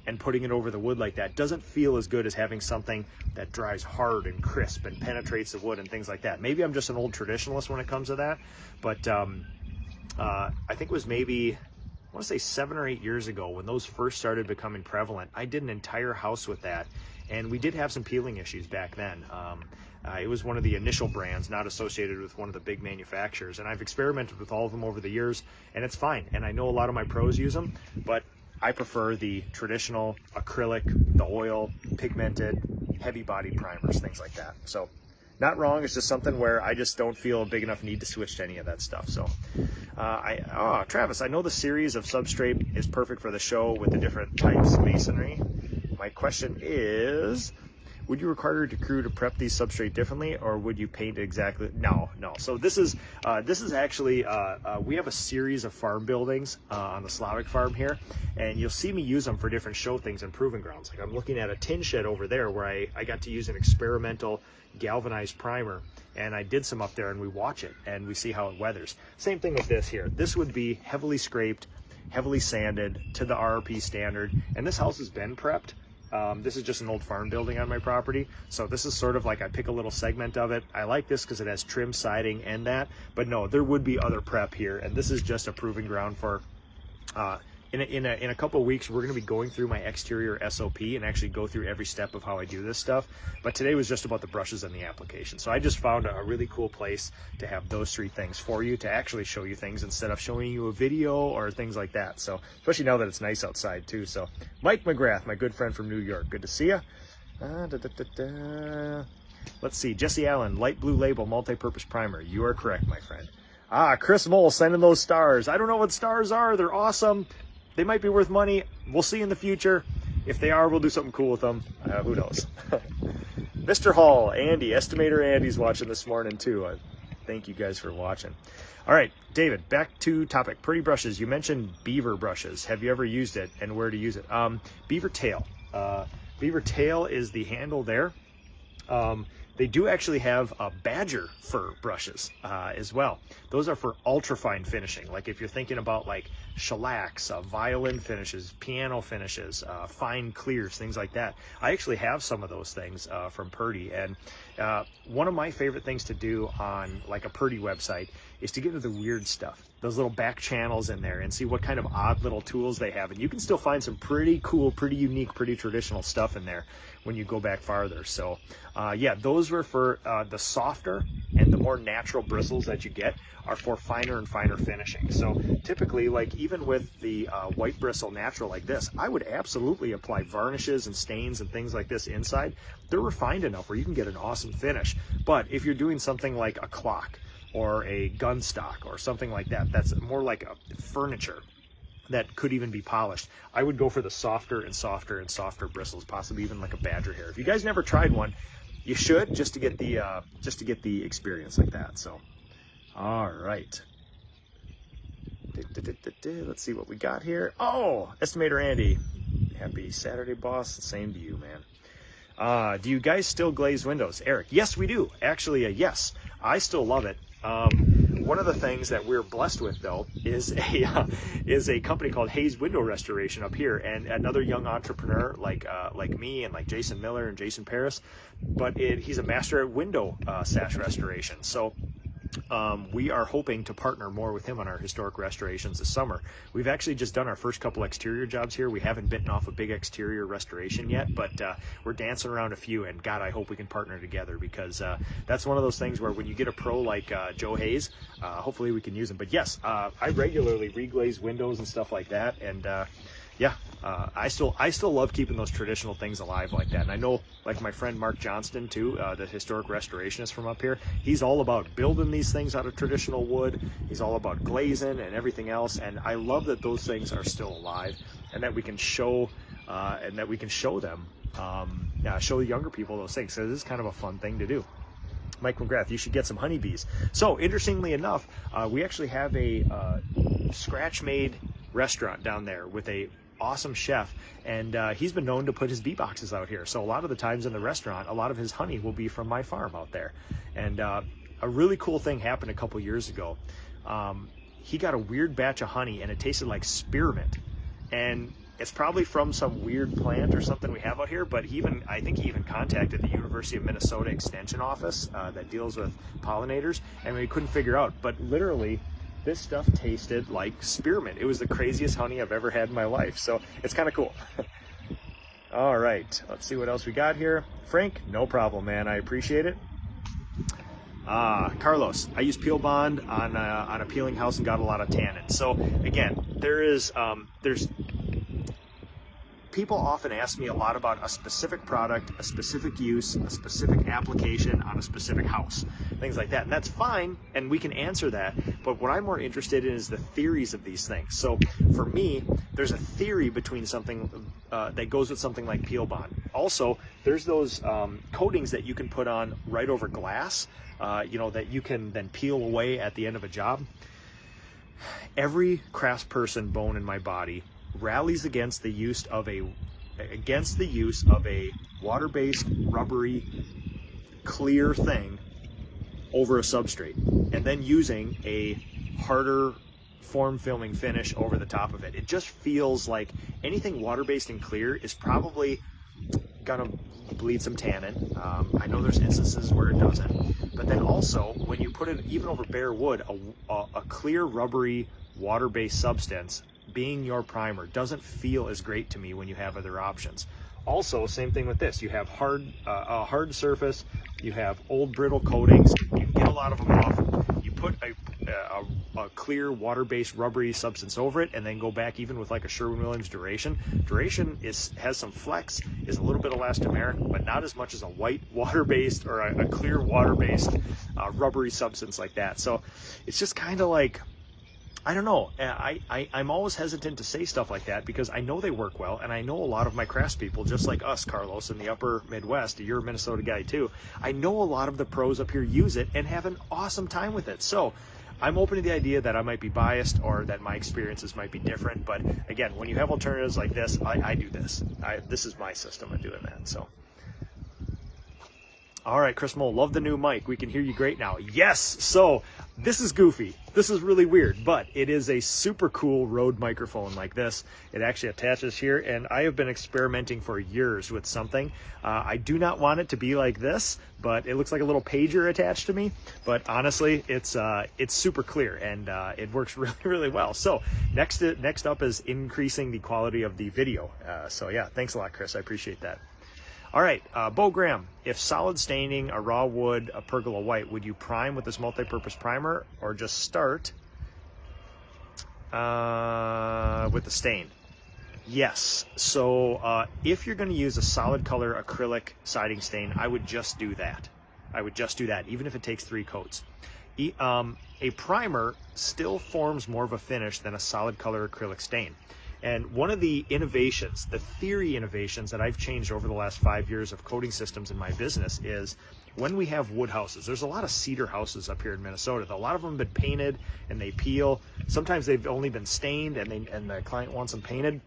and putting it over the wood like that doesn't feel as good as having something that dries hard and crisp and penetrates the wood and things like that. Maybe I'm just an old traditionalist when it comes to that, but I think it was maybe, I want to say 7 or 8 years ago when those first started becoming prevalent, I did an entire house with that, and we did have some peeling issues back then. It was one of the initial brands, not associated with one of the big manufacturers, and I've experimented with all of them over the years, and it's fine. And I know a lot of my pros use them, but I prefer the traditional acrylic, the oil, pigmented, heavy-bodied primers, things like that. So not wrong, it's just something where I just don't feel a big enough need to switch to any of that stuff. So Travis, I know the series of Substrate is perfect for the show with the different types of masonry. My question is, would you require your crew to prep these substrate differently, or would you paint exactly? No. So this is actually, we have a series of farm buildings on the Slavic farm here, and you'll see me use them for different show things and proving grounds. Like I'm looking at a tin shed over there where I got to use an experimental galvanized primer, and I did some up there, and we watch it and we see how it weathers. Same thing with this here. This would be heavily scraped, heavily sanded to the RRP standard, and this house has been prepped. This is just an old farm building on my property, so this is sort of like I pick a little segment of it. I like this because it has trim siding and that, but no, there would be other prep here, and this is just a proving ground for in a couple of weeks we're going to be going through my exterior SOP and actually go through every step of how I do this stuff. But today was just about the brushes and the application, so I just found a really cool place to have those 3 things for you, to actually show you things instead of showing you a video or things like that. So especially now that it's nice outside too. So Mike McGrath, my good friend from New York, good to see you. Let's see, Jesse Allen, light blue label multi-purpose primer. You are correct, my friend. Chris Mole sending those stars. I don't know what stars are. They're awesome. They might be worth money. We'll see in the future. If they are, we'll do something cool with them. Who knows? Mr. Hall, Andy, Estimator Andy's watching this morning too. Thank you guys for watching. All right, David, back to topic. Purdy brushes. You mentioned Beaver brushes. Have you ever used it, and where to use it? Beaver tail. Beaver tail is the handle there. They do actually have badger fur brushes as well. Those are for ultra-fine finishing. Like if you're thinking about like shellacs, violin finishes, piano finishes, fine clears, things like that. I actually have some of those things from Purdy. And one of my favorite things to do on like a Purdy website is to get into the weird stuff, those little back channels in there, and see what kind of odd little tools they have. And you can still find some pretty cool, pretty unique, pretty traditional stuff in there when you go back farther. So yeah, those were for the softer and the more natural bristles that you get are for finer and finer finishing. So typically, like even with the white bristle natural like this, I would absolutely apply varnishes and stains and things like this inside. They're refined enough where you can get an awesome finish. But if you're doing something like a clock or a gun stock or something like that, that's more like a furniture that could even be polished, I would go for the softer and softer and softer bristles, possibly even like a badger hair. If you guys never tried one, you should, just to get the experience like that. So all right, let's see what we got here. Oh, Estimator Andy, happy Saturday, boss. Same to you, man. Do you guys still glaze windows? Eric, yes, we do. Actually, yes, I still love it. One of the things that we're blessed with, though, is a company called Hayes Window Restoration up here, and another young entrepreneur like me and like Jason Miller and Jason Paris, but he's a master at window sash restoration. So we are hoping to partner more with him on our historic restorations this summer. We've actually just done our first couple exterior jobs here. We haven't bitten off a big exterior restoration yet, but we're dancing around a few, and God, I hope we can partner together, because that's one of those things where when you get a pro like Joe Hayes, hopefully we can use him. But yes, I regularly reglaze windows and stuff like that, and yeah, I still love keeping those traditional things alive like that. And I know, like my friend Mark Johnston too, the historic restorationist from up here, he's all about building these things out of traditional wood. He's all about glazing and everything else. And I love that those things are still alive, and that we can show them, show the younger people those things. So this is kind of a fun thing to do. Mike McGrath, you should get some honeybees. So interestingly enough, we actually have a scratch-made restaurant down there with a awesome chef, and he's been known to put his bee boxes out here. So a lot of the times in the restaurant, a lot of his honey will be from my farm out there. And a really cool thing happened a couple years ago. He got a weird batch of honey, and it tasted like spearmint, and it's probably from some weird plant or something we have out here. But I think he even contacted the University of Minnesota Extension Office that deals with pollinators, and we couldn't figure out. But literally, this stuff tasted like spearmint. It was the craziest honey I've ever had in my life. So it's kind of cool. All right, let's see what else we got here. Frank, no problem, man. I appreciate it. Carlos, I use Peel Bond on a peeling house and got a lot of tannin. So again, there's people often ask me a lot about a specific product, a specific use, a specific application on a specific house, things like that. And that's fine, and we can answer that. But what I'm more interested in is the theories of these things. So for me, there's a theory between something that goes with something like Peel Bond. Also, there's those coatings that you can put on right over glass, that you can then peel away at the end of a job. Every craftsperson bone in my body rallies against the use of a water-based, rubbery, clear thing over a substrate, and then using a harder form-filming finish over the top of it. It just feels like anything water-based and clear is probably gonna bleed some tannin. I know there's instances where it doesn't, but then also when you put it even over bare wood, a clear, rubbery, water-based substance being your primer doesn't feel as great to me when you have other options. Also, same thing with this. You have a hard surface, you have old brittle coatings, you get a lot of them off, you put a clear water-based rubbery substance over it, and then go back even with like a Sherwin Williams Duration. Duration has some flex, is a little bit elastomeric, but not as much as a white water-based or a clear water-based rubbery substance like that. So it's just kind of like, I don't know. I'm always hesitant to say stuff like that because I know they work well, and I know a lot of my craftspeople, just like us, Carlos, in the upper Midwest. You're a Minnesota guy too. I know a lot of the pros up here use it and have an awesome time with it. So I'm open to the idea that I might be biased or that my experiences might be different. But again, when you have alternatives like this, I do this. This is my system of doing that. So. All right, Chris Mole, love the new mic. We can hear you great now. Yes, so this is goofy. This is really weird, but it is a super cool Rode microphone like this. It actually attaches here, and I have been experimenting for years with something. I do not want it to be like this, but it looks like a little pager attached to me. But honestly, it's super clear, and it works really, really well. So next up is increasing the quality of the video. So yeah, thanks a lot, Chris. I appreciate that. All right, Bo Graham, if solid staining a raw wood, a pergola white, would you prime with this multi-purpose primer or just start with the stain? Yes, so if you're gonna use a solid color acrylic siding stain, I would just do that. Even if it takes 3 coats. A primer still forms more of a finish than a solid color acrylic stain. And one of the innovations, the theory innovations that I've changed over the last 5 years of coating systems in my business is when we have wood houses. There's a lot of cedar houses up here in Minnesota. A lot of them have been painted and they peel. Sometimes they've only been stained and the client wants them painted.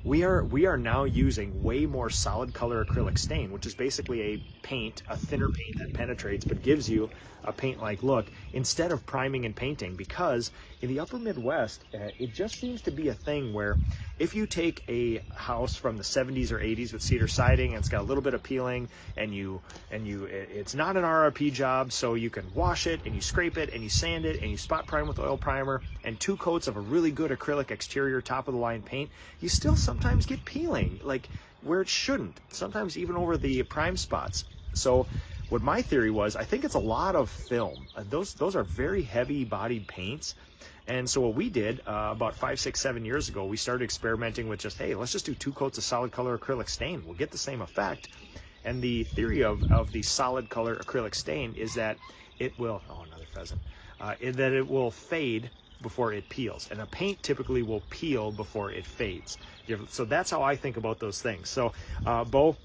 we are now using way more solid color acrylic stain, which is basically a paint, a thinner paint that penetrates but gives you a paint-like look instead of priming and painting, because in the upper Midwest, it just seems to be a thing where if you take a house from the 70s or 80s with cedar siding and it's got a little bit of peeling, and it's not an RRP job, so you can wash it and you scrape it and you sand it and you spot prime with oil primer and 2 coats of a really good acrylic exterior top of the line paint, you still sometimes get peeling, like where it shouldn't, sometimes even over the prime spots. So what my theory was, I think it's a lot of film. Those are very heavy bodied paints. And so what we did about 5, 6, 7 years ago, we started experimenting with just, hey, let's just do 2 coats of solid color acrylic stain. We'll get the same effect. And the theory of the solid color acrylic stain is that it will, oh, another pheasant, that it will fade before it peels. And a paint typically will peel before it fades. So that's how I think about those things. So, Bo,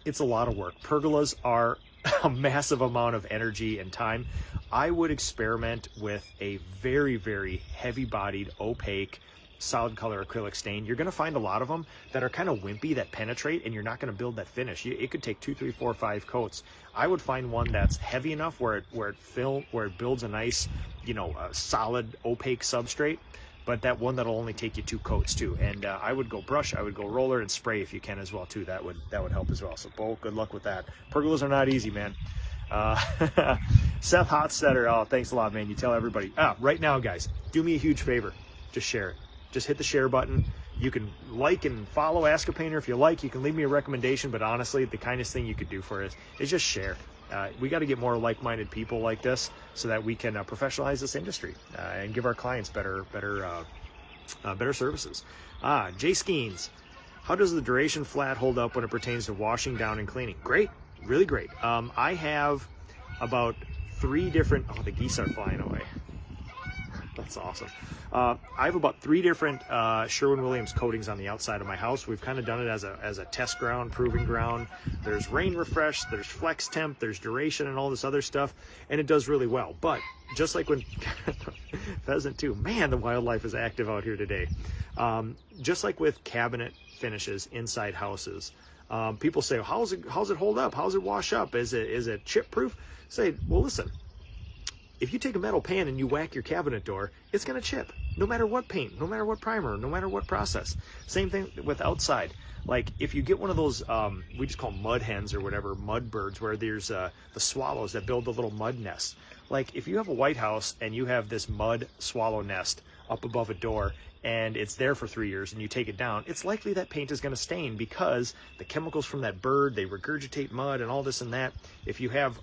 it's a lot of work. Pergolas are a massive amount of energy and time. I would experiment with a very, very heavy-bodied, opaque, solid color acrylic stain. You're going to find a lot of them that are kind of wimpy, that penetrate, and you're not going to build that finish. It could take 2, 3, 4, 5 coats. I would find one that's heavy enough where it builds a nice, solid opaque substrate, but that one that'll only take you 2 coats too. And I would go brush, I would go roller, and spray if you can as well too. That would help as well. So Bo, good luck with that. Pergolas are not easy, man. Seth Hotstetter, oh, thanks a lot, man. You tell everybody. Right now, guys, do me a huge favor. Just share it. Just hit the share button. You can like and follow Ask a Painter if you like. You can leave me a recommendation, but honestly, the kindest thing you could do for us is just share. We got to get more like-minded people like this so that we can professionalize this industry and give our clients better services. Jay Skeens, how does the duration flat hold up when it pertains to washing down and cleaning? Great, really great. I have about 3 different, oh, the geese are flying away. That's awesome. I have about 3 different Sherwin Williams coatings on the outside of my house. We've kind of done it as a test ground, proving ground. There's rain refresh, there's flex temp, there's duration, and all this other stuff, and it does really well. But just like when pheasant too, man, the wildlife is active out here today. Just like with cabinet finishes inside houses, people say, how's it hold up? How's it wash up? Is it chip proof? Say, well, listen. If you take a metal pan and you whack your cabinet door, it's going to chip, no matter what paint, no matter what primer, no matter what process. Same thing with outside. Like if you get one of those, we just call mud hens or whatever, mud birds, where there's the swallows that build the little mud nest. Like if you have a White House and you have this mud swallow nest up above a door and it's there for 3 years and you take it down, it's likely that paint is going to stain because the chemicals from that bird, they regurgitate mud and all this and that. If you have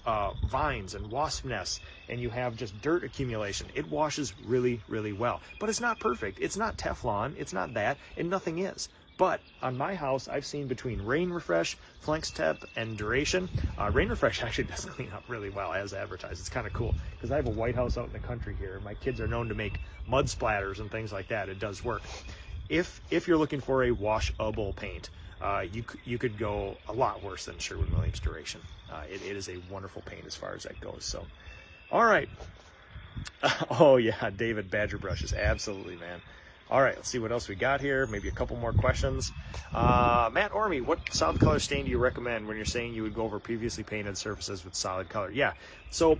vines and wasp nests and you have just dirt accumulation, it washes really, really well. But it's not perfect. It's not Teflon. It's not that, and nothing is. But on my house, I've seen between rain refresh, flex temp, and duration, rain refresh actually does clean up really well as advertised. It's kind of cool because I have a White House out in the country here. My kids are known to make mud splatters and things like that. It does work. If you're looking for a washable paint, you could go a lot worse than Sherwin Williams duration. It is a wonderful paint as far as that goes. So, all right. Oh yeah, David, badger brushes, absolutely, man. All right, let's see what else we got here. Maybe a couple more questions. Matt Orme, what solid color stain do you recommend when you're saying you would go over previously painted surfaces with solid color? Yeah, so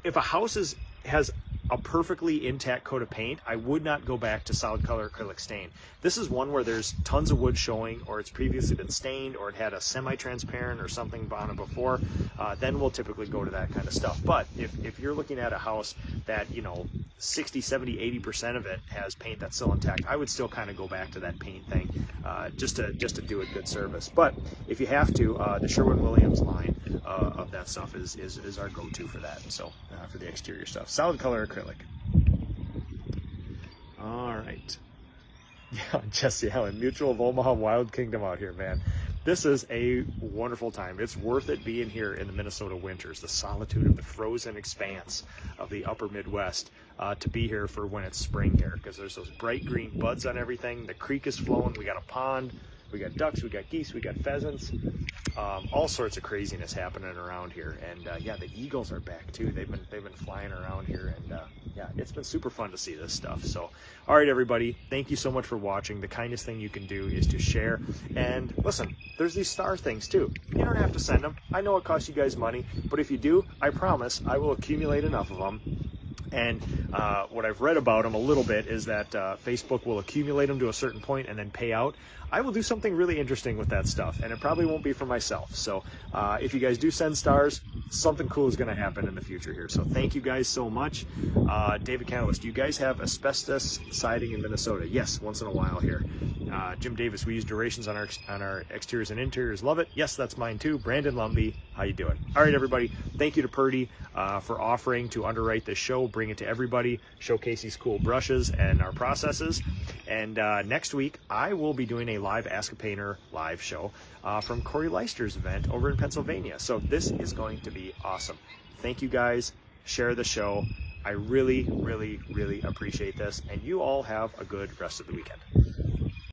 if a house has a perfectly intact coat of paint, I would not go back to solid color acrylic stain. This is one where there's tons of wood showing, or it's previously been stained, or it had a semi-transparent or something on it before. Then we'll typically go to that kind of stuff. But if you're looking at a house that, 60, 70, 80% of it has paint that's still intact, I would still kind of go back to that paint thing just to do a good service. But if you have to, the Sherwin Williams line of that stuff is our go-to for that. So for the exterior stuff, solid color acrylic. All right. Yeah, Jesse Allen, Mutual of Omaha, Wild Kingdom out here, man. This is a wonderful time. It's worth it being here in the Minnesota winters, the solitude of the frozen expanse of the upper Midwest, to be here for when it's spring here, because there's those bright green buds on everything. The creek is flowing. We got a pond. We got ducks, we got geese, we got pheasants, all sorts of craziness happening around here. And yeah, the eagles are back too. They've been flying around here, and yeah, it's been super fun to see this stuff. So, all right, everybody, thank you so much for watching. The kindest thing you can do is to share. And listen, there's these star things too. You don't have to send them. I know it costs you guys money, but if you do, I promise I will accumulate enough of them. And what I've read about them a little bit is that Facebook will accumulate them to a certain point and then pay out. I will do something really interesting with that stuff, and it probably won't be for myself. So if you guys do send stars, something cool is going to happen in the future here. So thank you guys so much. David Canalist, do you guys have asbestos siding in Minnesota? Yes, once in a while here. Jim Davis, we use durations on our exteriors and interiors. Love it. Yes, that's mine too. Brandon Lumby, how you doing? All right, everybody. Thank you to Purdy for offering to underwrite this show, bring it to everybody, showcase these cool brushes and our processes. And next week, I will be doing a live Ask a Painter live show from Corey Leicester's event over in Pennsylvania. So this is going to be awesome. Thank you guys. Share the show. I really, really, really appreciate this. And you all have a good rest of the weekend.